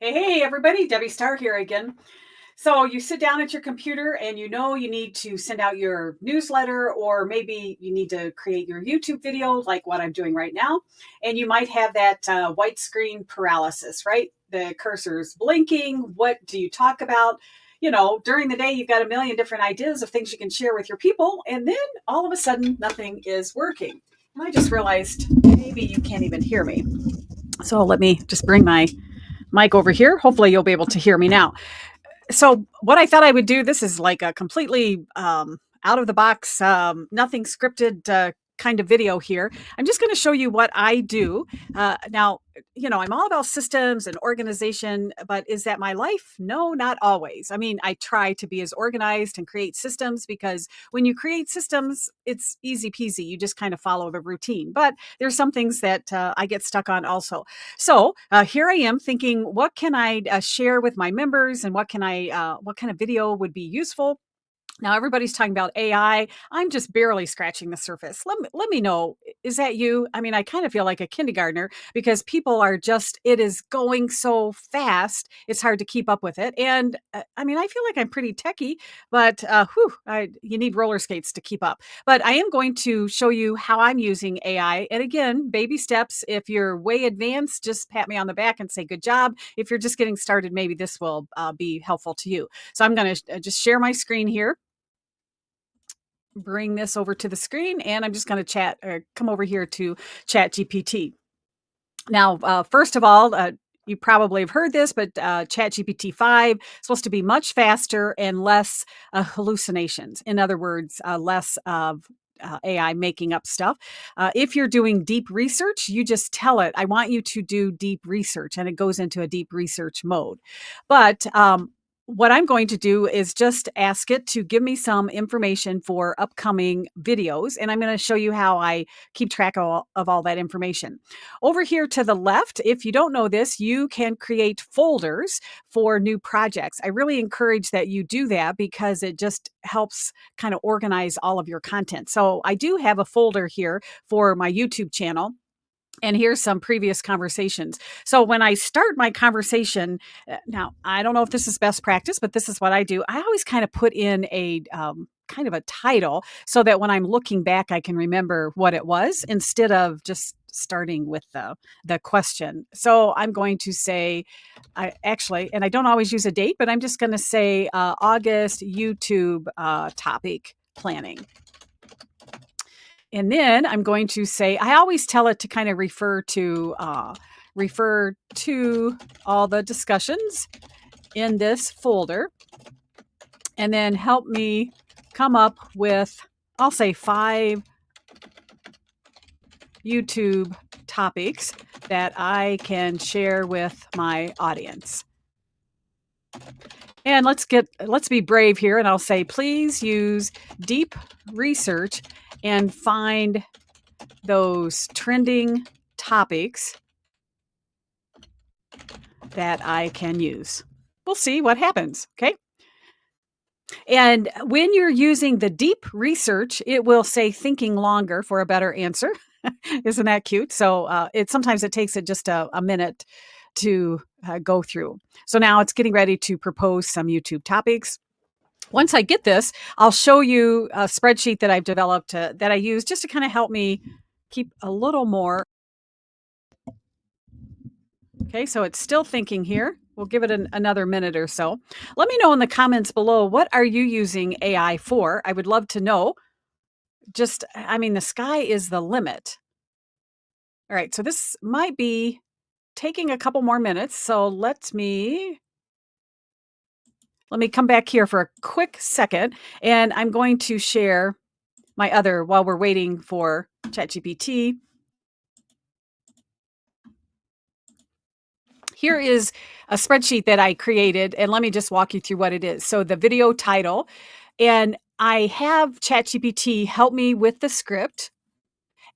Hey, everybody, Debbie Starr here again. So you sit down at your computer and you know you need to send out your newsletter, or maybe you need to create your YouTube video like what I'm doing right now. And you might have that white screen paralysis, right? The cursor's blinking. What do you talk about? During the day, you've got a million different ideas of things you can share with your people. And then all of a sudden, nothing is working. And I just realized maybe you can't even hear me. So let me just bring my mic over here. Hopefully, you'll be able to hear me now. So, what I thought I would do, this is like a completely out of the box, nothing scripted kind of video here. I'm just going to show you what I do. Now, I'm all about systems and organization, but is that my life? No, not always. I mean, I try to be as organized and create systems because when you create systems, it's easy peasy. You just kind of follow the routine. But there's some things that I get stuck on also. So here I am thinking, what can I share with my members, and what kind of video would be useful? Now everybody's talking about AI. I'm just barely scratching the surface. Let me know. Is that you? I mean, I kind of feel like a kindergartner because people are just, it is going so fast. It's hard to keep up with it. And I mean, I feel like I'm pretty techie, but you need roller skates to keep up. But I am going to show you how I'm using AI. And again, baby steps. If you're way advanced, just pat me on the back and say, good job. If you're just getting started, maybe this will be helpful to you. So I'm going to just share my screen here, bring this over to the screen, and I'm just going to come over here to ChatGPT. Now, first of all, you probably have heard this, but ChatGPT 5 is supposed to be much faster and less hallucinations. In other words, less of AI making up stuff. If you're doing deep research, you just tell it, I want you to do deep research, and it goes into a deep research mode. But what I'm going to do is just ask it to give me some information for upcoming videos, and I'm going to show you how I keep track of all that information. Over here to the left, if you don't know this, you can create folders for new projects. I really encourage that you do that because it just helps kind of organize all of your content. So I do have a folder here for my YouTube channel. And here's some previous conversations. So when I start my conversation, now I don't know if this is best practice, but this is what I do. I always kind of put in a kind of a title so that when I'm looking back, I can remember what it was instead of just starting with the question. So I'm going to say, and I don't always use a date, but I'm just going to say August YouTube topic planning. And then I'm going to say, I always tell it to kind of refer to all the discussions in this folder, and then help me come up with, I'll say 5 YouTube topics that I can share with my audience. And let's be brave here, and I'll say, please use deep research and find those trending topics that I can use. We'll see what happens. Okay. And when you're using the deep research, it will say thinking longer for a better answer. Isn't that cute? So sometimes it takes it just a minute to go through. So now it's getting ready to propose some YouTube topics. Once I get this, I'll show you a spreadsheet that I've developed that I use just to kind of help me keep a little more. Okay, so it's still thinking here. We'll give it another minute or so. Let me know in the comments below, what are you using AI for? I would love to know. The sky is the limit. All right, so this might be taking a couple more minutes. So let me come back here for a quick second, and I'm going to share my other, while we're waiting for ChatGPT. Here is a spreadsheet that I created, and let me just walk you through what it is. So the video title, and I have ChatGPT help me with the script,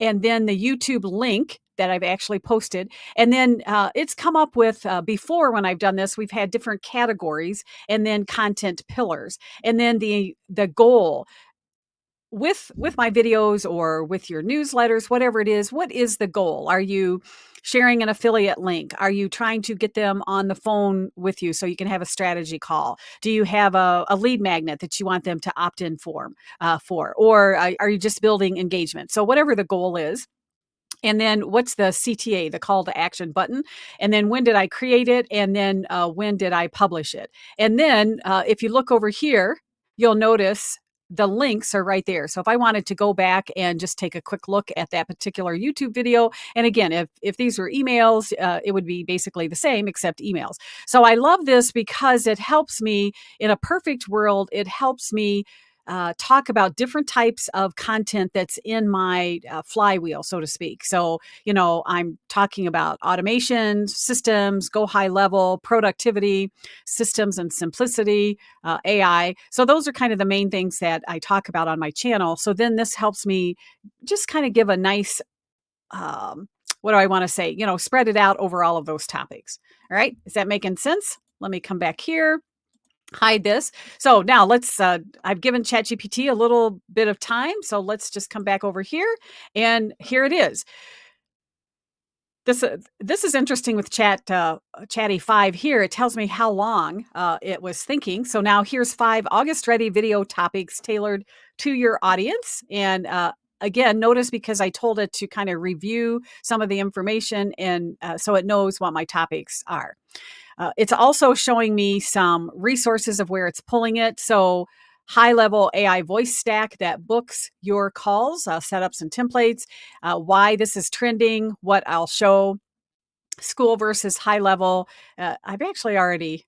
and then the YouTube link that I've actually posted. And then it's come up with, before when I've done this, we've had different categories and then content pillars. And then the goal with my videos or with your newsletters, whatever it is, what is the goal? Are you sharing an affiliate link? Are you trying to get them on the phone with you so you can have a strategy call? Do you have a lead magnet that you want them to opt in for? Or are you just building engagement? So whatever the goal is. And then what's the CTA, the call to action button? And then when did I create it? And then when did I publish it? And then if you look over here, you'll notice the links are right there. So if I wanted to go back and just take a quick look at that particular YouTube video, and again, if these were emails, it would be basically the same except emails. So I love this because it helps me in a perfect world. It helps me talk about different types of content that's in my flywheel, so to speak. So, I'm talking about automation, systems, go high level, productivity, systems and simplicity, AI. So those are kind of the main things that I talk about on my channel. So then this helps me just kind of give a nice, what do I want to say? Spread it out over all of those topics. All right. Is that making sense? Let me come back here, hide this. So now I've given ChatGPT a little bit of time. So let's just come back over here, and here it is. This is interesting with Chatty 5 here. It tells me how long it was thinking. So now here's 5 August ready video topics tailored to your audience. And again, notice because I told it to kind of review some of the information, and so it knows what my topics are. It's also showing me some resources of where it's pulling it. So high-level AI voice stack that books your calls, setups and templates, why this is trending, what I'll show, school versus high-level. I've actually already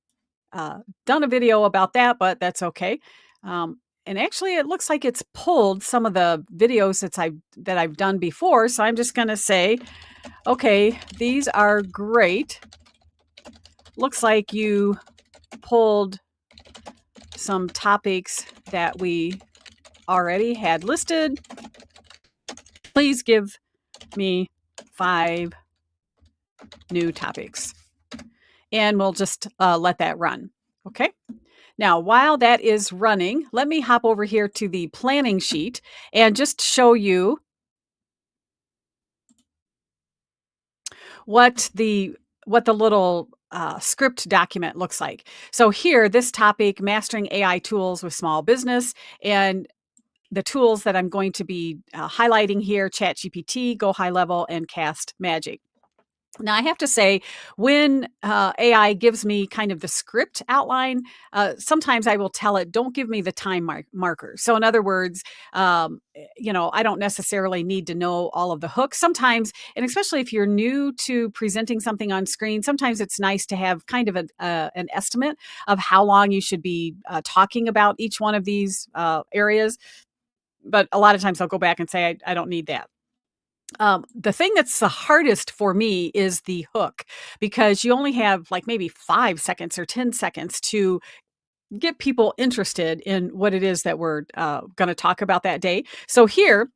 done a video about that, but that's okay. And actually, it looks like it's pulled some of the videos that I've done before. So I'm just going to say, okay, these are great. Looks like you pulled some topics that we already had listed. Please give me 5 new topics. And we'll just let that run. Okay. Now, while that is running, let me hop over here to the planning sheet and just show you what the little script document looks like. So here, this topic, mastering AI tools with small business, and the tools that I'm going to be highlighting here, ChatGPT, Go High Level, and Cast Magic. Now, I have to say, when AI gives me kind of the script outline, sometimes I will tell it, don't give me the time marker. So in other words, I don't necessarily need to know all of the hooks. Sometimes, and especially if you're new to presenting something on screen, sometimes it's nice to have kind of an estimate of how long you should be talking about each one of these areas. But a lot of times I'll go back and say, I don't need that. The thing that's the hardest for me is the hook, because you only have like maybe 5 seconds or 10 seconds to get people interested in what it is that we're going to talk about that day. So here,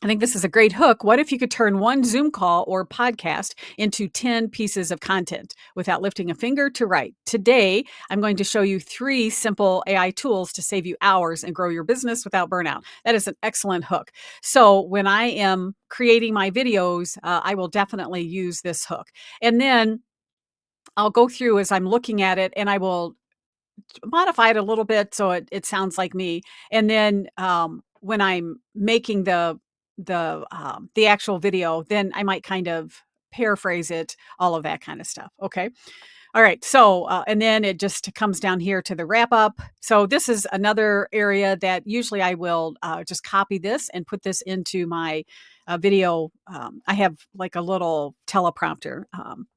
I think this is a great hook. What if you could turn one Zoom call or podcast into 10 pieces of content without lifting a finger to write? Today, I'm going to show you 3 simple AI tools to save you hours and grow your business without burnout. That is an excellent hook. So when I am creating my videos, I will definitely use this hook. And then I'll go through as I'm looking at it, and I will modify it a little bit so it sounds like me. And then when I'm making the actual video, then I might kind of paraphrase it, all of that kind of stuff. Okay. All right. So, and then it just comes down here to the wrap up. So this is another area that usually I will just copy this and put this into my video. I have like a little teleprompter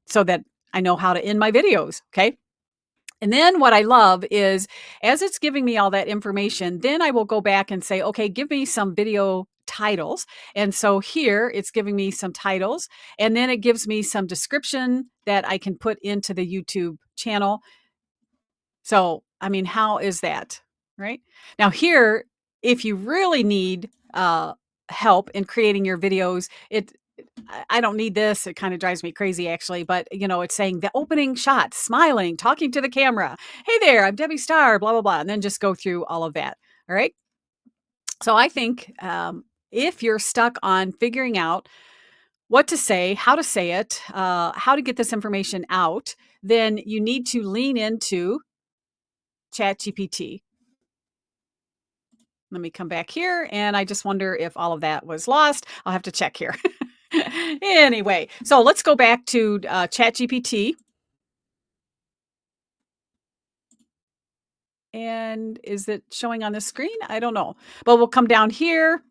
so that I know how to end my videos. Okay. And then what I love is, as it's giving me all that information, then I will go back and say, okay, give me some video titles. And so here it's giving me some titles, and then it gives me some description that I can put into the YouTube channel. So, I mean, how is that? Right now here, if you really need help in creating your videos, I don't need this. It kind of drives me crazy, actually. But, it's saying the opening shot, smiling, talking to the camera. Hey there, I'm Debbi Starr, blah, blah, blah. And then just go through all of that. All right. So I think if you're stuck on figuring out what to say, how to say it, how to get this information out, then you need to lean into ChatGPT. Let me come back here, and I just wonder if all of that was lost. I'll have to check here. Anyway, so let's go back to ChatGPT. And is it showing on the screen? I don't know. But we'll come down here.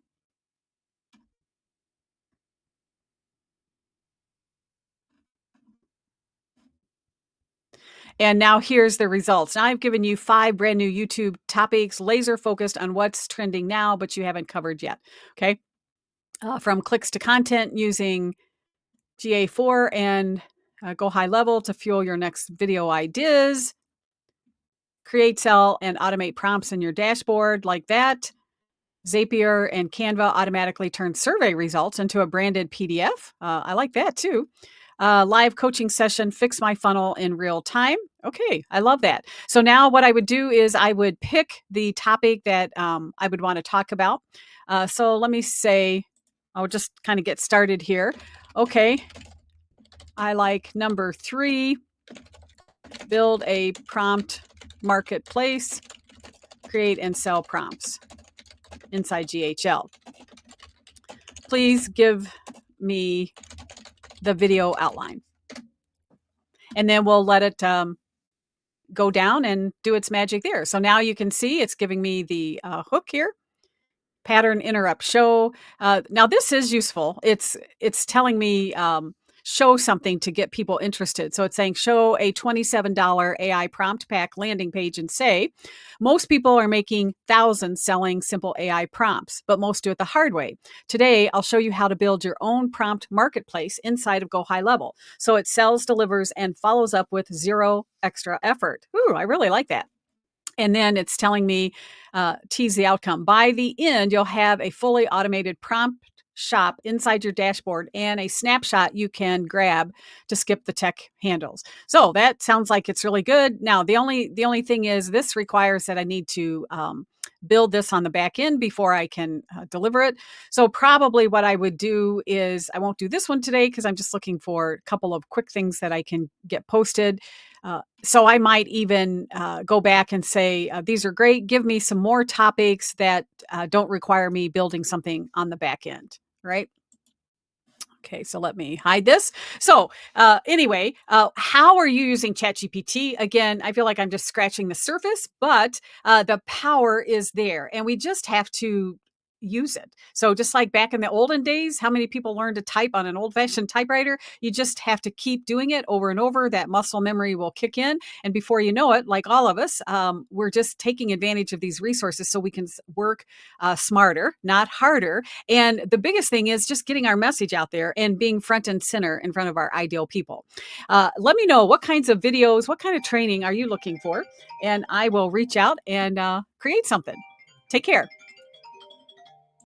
And now here's the results. Now I've given you 5 brand new YouTube topics, laser focused on what's trending now, but you haven't covered yet. Okay. From clicks to content using GA4 and go high level to fuel your next video ideas. Create, sell, and automate prompts in your dashboard like that. Zapier and Canva automatically turn survey results into a branded PDF. I like that too. Live coaching session, fix my funnel in real time. Okay, I love that. So now what I would do is I would pick the topic that I would want to talk about. So let me say, I'll just kind of get started here. Okay, I like number 3, build a prompt marketplace, create and sell prompts inside GHL. Please give me the video outline. And then we'll let it go down and do its magic there. So now you can see it's giving me the hook here. Pattern interrupt show. Now this is useful. It's telling me show something to get people interested. So it's saying show a $27 AI prompt pack landing page and say, most people are making thousands selling simple AI prompts, but most do it the hard way. Today, I'll show you how to build your own prompt marketplace inside of Go High Level. So it sells, delivers, and follows up with 0 extra effort. Ooh, I really like that. And then it's telling me, tease the outcome. By the end, you'll have a fully automated prompt shop inside your dashboard and a snapshot you can grab to skip the tech handles. So that sounds like it's really good. Now, the only thing is this requires that I need to build this on the back end before I can deliver it. So probably what I would do is I won't do this one today because I'm just looking for a couple of quick things that I can get posted. So I might even go back and say, these are great. Give me some more topics that don't require me building something on the back end, right? Okay, so let me hide this. So anyway, how are you using ChatGPT? Again, I feel like I'm just scratching the surface, but the power is there and we just have to use it. So just like back in the olden days, how many people learned to type on an old-fashioned typewriter? You just have to keep doing it over and over. That muscle memory will kick in. And before you know it, like all of us, we're just taking advantage of these resources so we can work smarter, not harder. And the biggest thing is just getting our message out there and being front and center in front of our ideal people. Let me know what kinds of videos, what kind of training are you looking for? And I will reach out and create something. Take care.